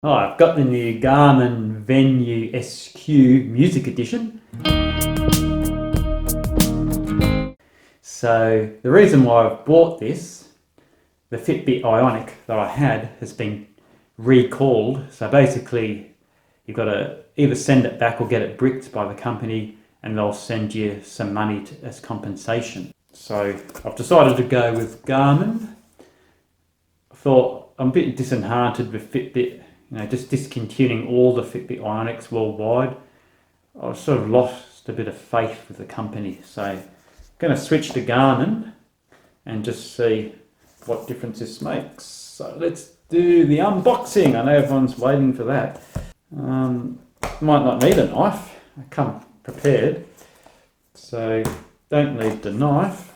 Oh, I've got the new Garmin Venu SQ Music Edition. So the reason why I've bought this, the Fitbit Ionic that I had has been recalled. So basically you've got to either send it back or get it bricked by the company and they'll send you some money as compensation. So I've decided to go with Garmin. I thought I'm a bit disheartened with Fitbit. Just discontinuing all the Fitbit Ionics worldwide. I've sort of lost a bit of faith with the company. So I'm going to switch to Garmin and just see what difference this makes. So let's do the unboxing. I know everyone's waiting for that. Might not need a knife. I come prepared. So don't need the knife.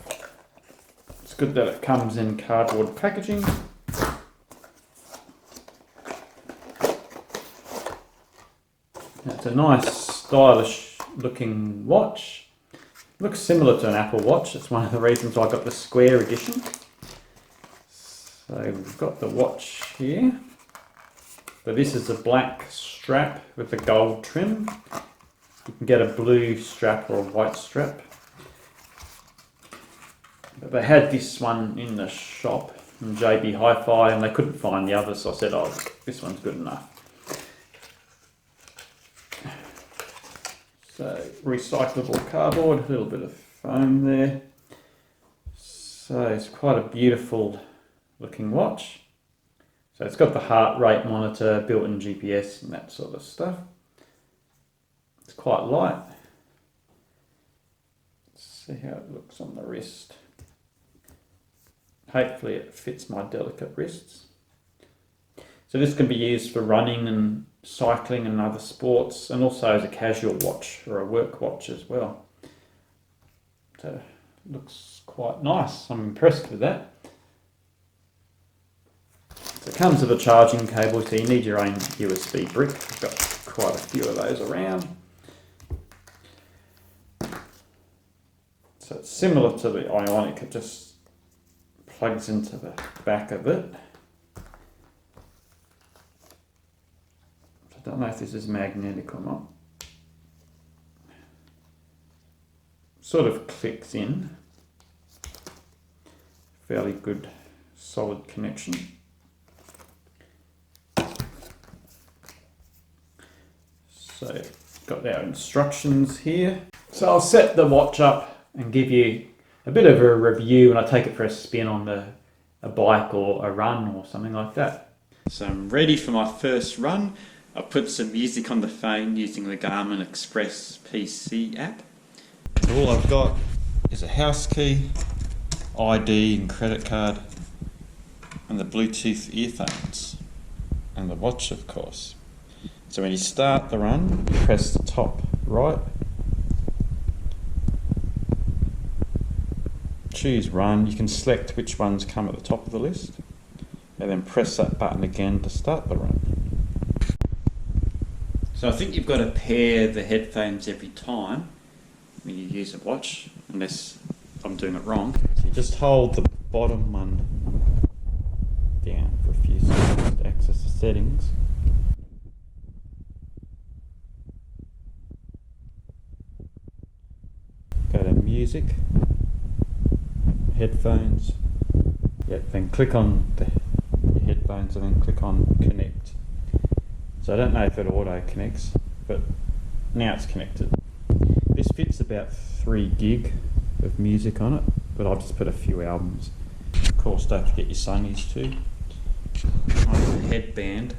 It's good that it comes in cardboard packaging. It's a nice, stylish looking watch. Looks similar to an Apple Watch. It's one of the reasons I got the square edition. So we've got the watch here. So this is a black strap with a gold trim. You can get a blue strap or a white strap. But they had this one in the shop from JB Hi-Fi and they couldn't find the other, so I said, oh, this one's good enough. So recyclable cardboard, a little bit of foam there. So it's quite a beautiful looking watch. So it's got the heart rate monitor, built-in GPS and that sort of stuff. It's quite light. Let's see how it looks on the wrist. Hopefully it fits my delicate wrists. So this can be used for running and cycling and other sports, and also as a casual watch or a work watch as well. So it looks quite nice. I'm impressed with that. So it comes with a charging cable, so you need your own USB brick. I've got quite a few of those around. So it's similar to the Ionic, it just plugs into the back of it. I don't know if this is magnetic or not. Sort of clicks in. Fairly good solid connection. So got our instructions here. So I'll set the watch up and give you a bit of a review when I take it for a spin on a bike or a run or something like that. So I'm ready for my first run. I put some music on the phone using the Garmin Express PC app. So all I've got is a house key, ID and credit card, and the Bluetooth earphones, and the watch of course. So when you start the run, you press the top right, choose run, you can select which ones come at the top of the list, and then press that button again to start the run. So I think you've got to pair the headphones every time when you use a watch, unless I'm doing it wrong. So you just hold the bottom one down for a few seconds to access the settings. Go to music, headphones, then click on the headphones and then click on connect. So I don't know if it auto connects, but now it's connected. This fits about 3 gig of music on it, but I've just put a few albums. Of course, don't forget your Sonys too. I have a headband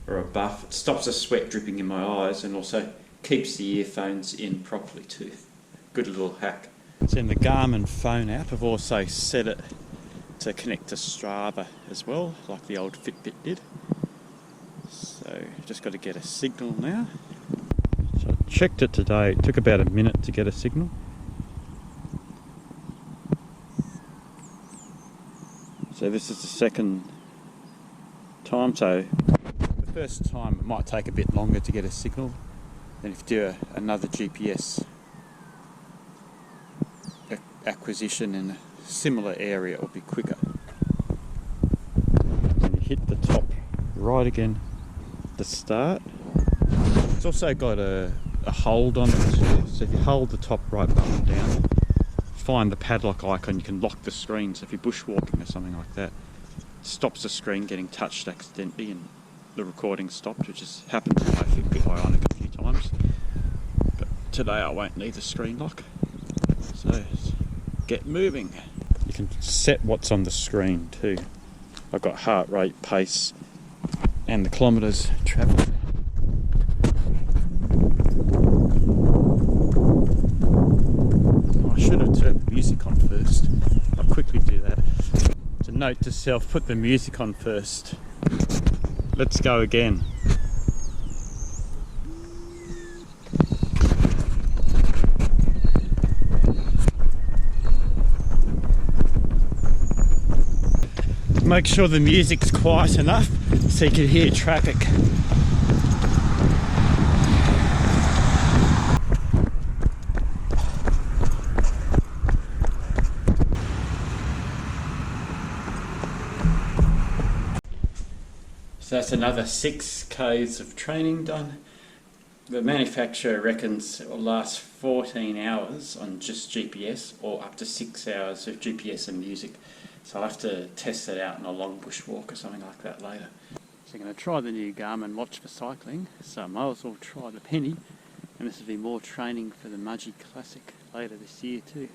or a buff. It stops the sweat dripping in my eyes and also keeps the earphones in properly too. Good little hack. So in the Garmin phone app, I've also set it to connect to Strava as well, like the old Fitbit did. So just got to get a signal now. So I checked it today, it took about a minute to get a signal. So this is the second time, so the first time it might take a bit longer to get a signal. Then if you do another GPS acquisition in a similar area, it will be quicker. And you hit the top right again the start. It's also got a hold on it too. So if you hold the top right button down, find the padlock icon, you can lock the screen. So if you're bushwalking or something like that, it stops the screen getting touched accidentally and the recording stopped, which has happened to my Fitbit Ionic a few times. But today I won't need the screen lock. So get moving. You can set what's on the screen too. I've got heart rate, pace, and the kilometres travelled. I should have turned the music on first. I'll quickly do that. It's a note to self, put the music on first. Let's go again. Make sure the music's quiet enough so you can hear traffic. So that's another 6 Ks of training done. The manufacturer reckons it will last 14 hours on just GPS or up to 6 hours of GPS and music. So I'll have to test that out in a long bushwalk or something like that later. So I'm going to try the new Garmin watch for cycling, so I might as well try the penny, and this will be more training for the Mudgee Classic later this year too.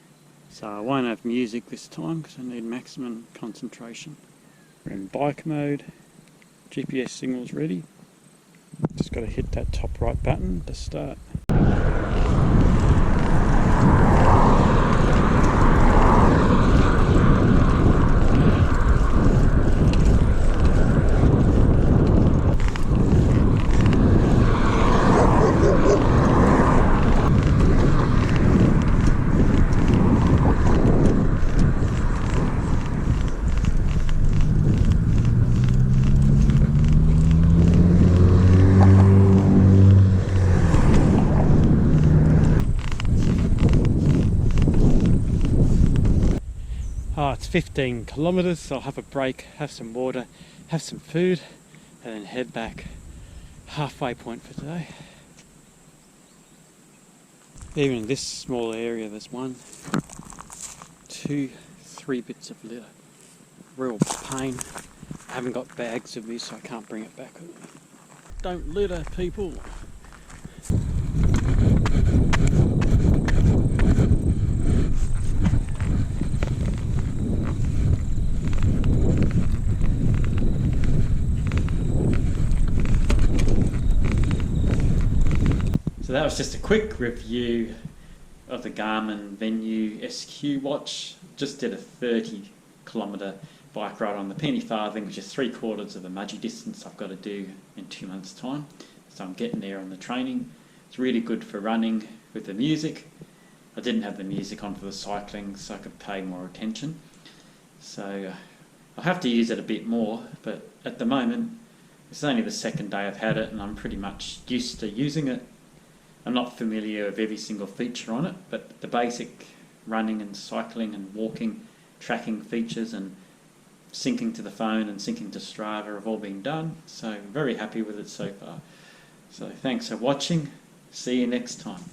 So I won't have music this time because I need maximum concentration. We're in bike mode, GPS signal's ready, just got to hit that top right button to start. Oh, it's 15 kilometres, so I'll have a break, have some water, have some food, and then head back. Halfway point for today. Even in this small area, there's 1, 2, 3 bits of litter. Real pain. I haven't got bags with me, so I can't bring it back with me. Don't litter, people. So that was just a quick review of the Garmin Venu SQ watch. Just did a 30-kilometre bike ride on the penny farthing, which is 3/4 of the Mudgee distance I've got to do in 2 months' time. So I'm getting there on the training. It's really good for running with the music. I didn't have the music on for the cycling, so I could pay more attention. So I'll have to use it a bit more, but at the moment, it's only the second day I've had it, and I'm pretty much used to using it. I'm not familiar with every single feature on it, but the basic running and cycling and walking, tracking features and syncing to the phone and syncing to Strava have all been done. So I'm very happy with it so far. So thanks for watching. See you next time.